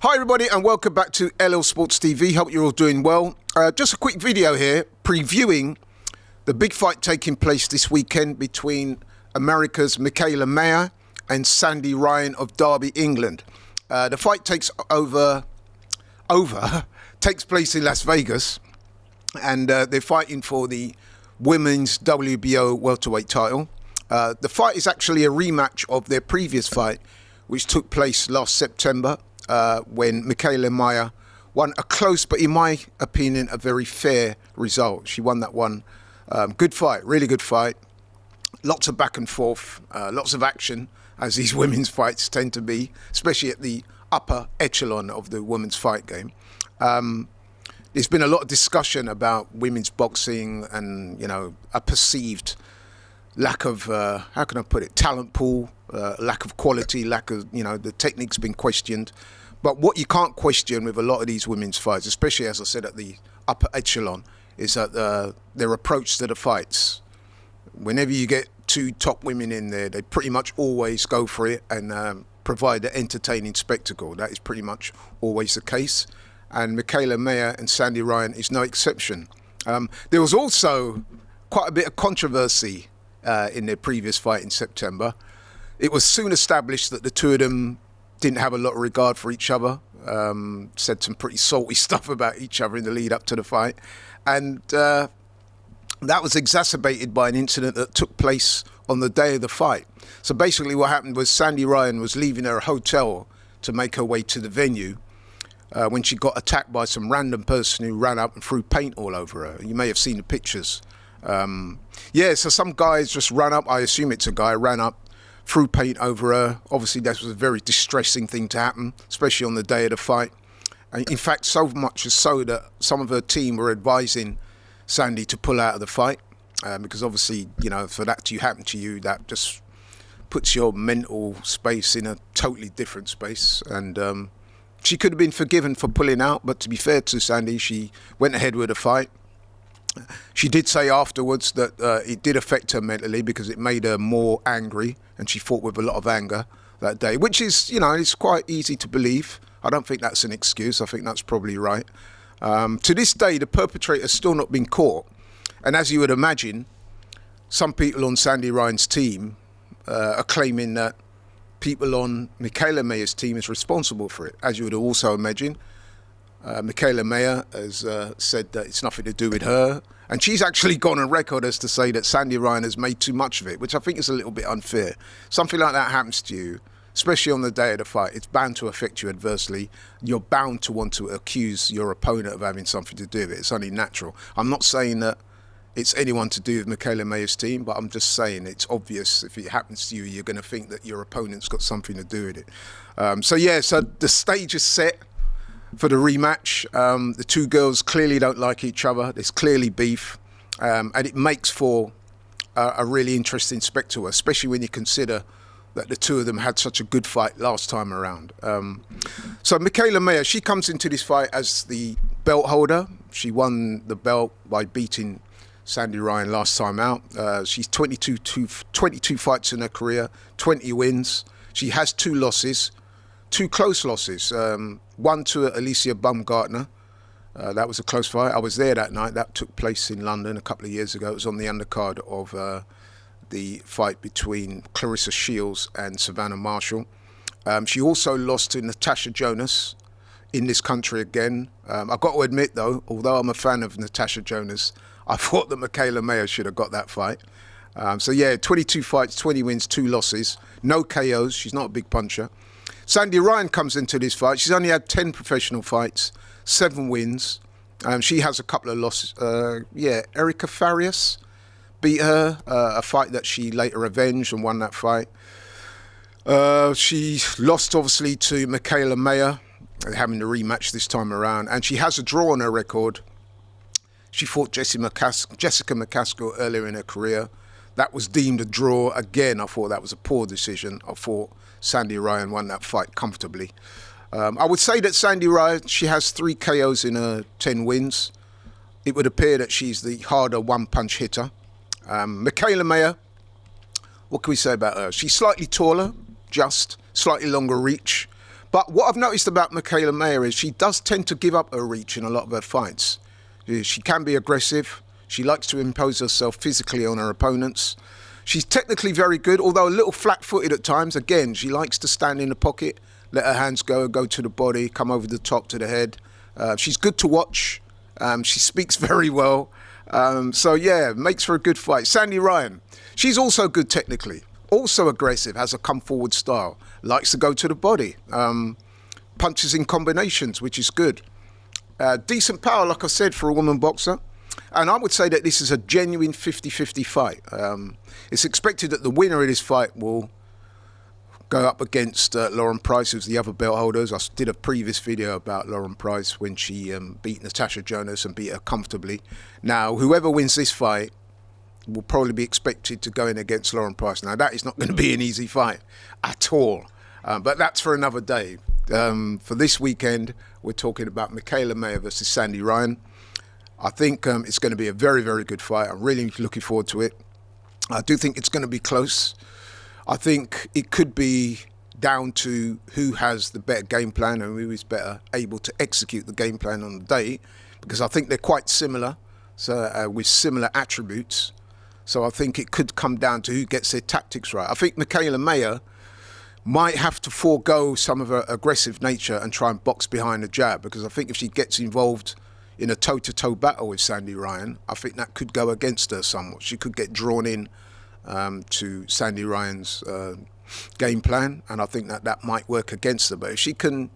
Hi everybody and welcome back to LL Sports TV. Hope you're all doing well. Just a quick video here previewing the big fight taking place this weekend between America's Mikaela and Sandy Ryan of Derby, England. The fight takes place in Las Vegas, and they're fighting for the women's WBO welterweight title. The fight is actually a rematch of their previous fight, which took place last September. When Mikaela won a close, but in my opinion, a very fair result. She won that one. Good fight, really good fight. Lots of back and forth, lots of action, as these women's fights tend to be, especially at the upper echelon of the women's fight game. There's been a lot of discussion about women's boxing and, you know, a perceived lack of, how can I put it, talent pool, lack of quality, lack of, you know, the technique's been questioned. But what you can't question with a lot of these women's fights, especially, as I said, at the upper echelon, is that their approach to the fights. Whenever you get two top women in there, they pretty much always go for it and provide an entertaining spectacle. That is pretty much always the case. And Mikaela and Sandy Ryan is no exception. There was also quite a bit of controversy in their previous fight in September. It was soon established that the two of them didn't have a lot of regard for each other, said some pretty salty stuff about each other in the lead up to the fight. And that was exacerbated by an incident that took place on the day of the fight. So basically what happened was Sandy Ryan was leaving her hotel to make her way to the venue when she got attacked by some random person who ran up and threw paint all over her. You may have seen the pictures. So some guys just ran up, I assume it's a guy, ran up, threw paint over her. Obviously, that was a very distressing thing to happen, especially on the day of the fight. In fact, so much as so that some of her team were advising Sandy to pull out of the fight, because obviously, you know, for that to happen to you, that just puts your mental space in a totally different space. And she could have been forgiven for pulling out, but to be fair to Sandy, she went ahead with the fight. She did say afterwards that it did affect her mentally because it made her more angry, and she fought with a lot of anger that day, which is, you know, it's quite easy to believe. I don't think that's an excuse. I think that's probably right. To this day, the perpetrator's still not been caught. And as you would imagine, some people on Sandy Ryan's team are claiming that people on Mikaela team is responsible for it. As you would also imagine, Mikaela has said that it's nothing to do with her, and she's actually gone on record as to say that Sandy Ryan has made too much of it, which I think is a little bit unfair. Something like that happens to you, especially on the day of the fight, it's bound to affect you adversely. You're bound to want to accuse your opponent of having something to do with it. It's only natural. I'm not saying that it's anyone to do with Mikaela team, but I'm just saying it's obvious if it happens to you, you're going to think that your opponent's got something to do with it. So the stage is set for the rematch. The two girls clearly don't like each other. There's clearly beef, and it makes for a really interesting spectacle, especially when you consider that the two of them had such a good fight last time around. So Mikaela, she comes into this fight as the belt holder. She won the belt by beating Sandy Ryan last time out. She's 22 fights in her career, 20 wins. She has 2 losses. 2 close losses, one to Alicia Baumgartner. That was a close fight. I was there that night. That took place in London a couple of years ago. It was on the undercard of the fight between Clarissa Shields and Savannah Marshall. She also lost to Natasha Jonas in this country again. I've got to admit, though, although I'm a fan of Natasha Jonas, I thought that Mikaela should have got that fight. 22 fights, 20 wins, 2 losses, no KOs. She's not a big puncher. Sandy Ryan comes into this fight. She's only had 10 professional fights, 7 wins. She has a couple of losses. Erica Farias beat her, a fight that she later avenged and won that fight. She lost, obviously, to Mikaela, having the rematch this time around. And she has a draw on her record. She fought Jessica McCaskill earlier in her career. That was deemed a draw. Again, I thought that was a poor decision. I thought Sandy Ryan won that fight comfortably. I would say that Sandy Ryan, she has 3 KOs in her 10 wins. It would appear that she's the harder one-punch hitter. Mikaela, what can we say about her? She's slightly taller, just slightly longer reach, But what I've noticed about Mikaela Mayer is she does tend to give up her reach in a lot of her fights. She can be aggressive. She likes to impose herself physically on her opponents. She's technically very good, although a little flat-footed at times. Again, she likes to stand in the pocket, let her hands go to the body, come over the top to the head. She's good to watch. She speaks very well. So, yeah, makes for a good fight. Sandy Ryan, she's also good technically. Also aggressive, has a come-forward style. Likes to go to the body. Punches in combinations, which is good. Decent power, like I said, for a woman boxer. And I would say that this is a genuine 50-50 fight. It's expected that the winner of this fight will go up against Lauren Price, who's the other belt holders. I did a previous video about Lauren Price when she beat Natasha Jonas and beat her comfortably. Now, whoever wins this fight will probably be expected to go in against Lauren Price. Now, that is not going to be an easy fight at all. But that's for another day. For this weekend, we're talking about Mikaela Mayer versus Sandy Ryan. I think it's going to be a very, very good fight. I'm really looking forward to it. I do think it's going to be close. I think it could be down to who has the better game plan and who is better able to execute the game plan on the day, because I think they're quite similar, so with similar attributes. So I think it could come down to who gets their tactics right. I think Mikaela Mayer might have to forego some of her aggressive nature and try and box behind the jab, because I think if she gets involved in a toe-to-toe battle with Sandy Ryan, I think that could go against her somewhat. She could get drawn in to Sandy Ryan's game plan, and I think that might work against her. But if she can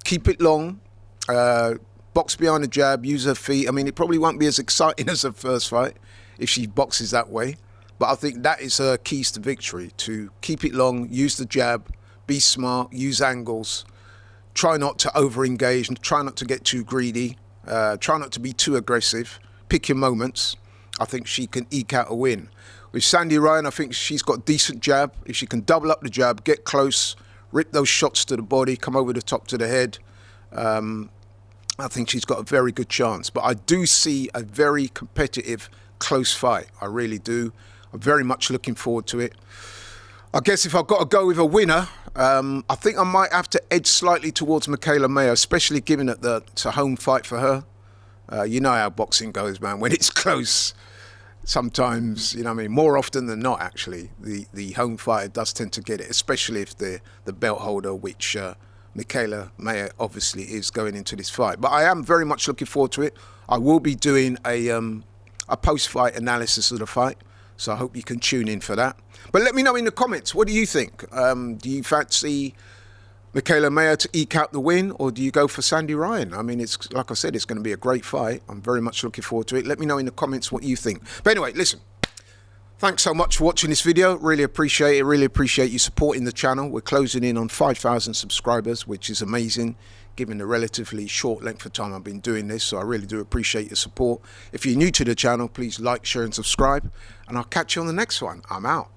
keep it long, box behind the jab, use her feet, I mean, it probably won't be as exciting as her first fight if she boxes that way. But I think that is her keys to victory, to keep it long, use the jab, be smart, use angles, try not to over-engage, and try not to get too greedy, try not to be too aggressive, pick your moments. I think she can eke out a win. With Sandy Ryan, I think she's got decent jab. If she can double up the jab, get close, rip those shots to the body, come over the top to the head, I think she's got a very good chance. But I do see a very competitive, close fight. I really do. I'm very much looking forward to it. I guess if I've got to go with a winner, I think I might have to edge slightly towards Mikaela Mayer, especially given that it's a home fight for her. You know how boxing goes, man. When it's close, sometimes, you know what I mean, more often than not, actually, the home fighter does tend to get it, especially if the belt holder, which Mikaela Mayer obviously is going into this fight. But I am very much looking forward to it. I will be doing a post-fight analysis of the fight, so I hope you can tune in for that. But let me know in the comments, what do you think? Do you fancy Mikaela Mayer to eke out the win, or do you go for Sandy Ryan? I mean, it's like I said, it's going to be a great fight. I'm very much looking forward to it. Let me know in the comments what you think. But anyway, listen, thanks so much for watching this video. Really appreciate it. Really appreciate you supporting the channel. We're closing in on 5,000 subscribers, which is amazing, given the relatively short length of time I've been doing this. So I really do appreciate your support. If you're new to the channel, please like, share and subscribe. And I'll catch you on the next one. I'm out.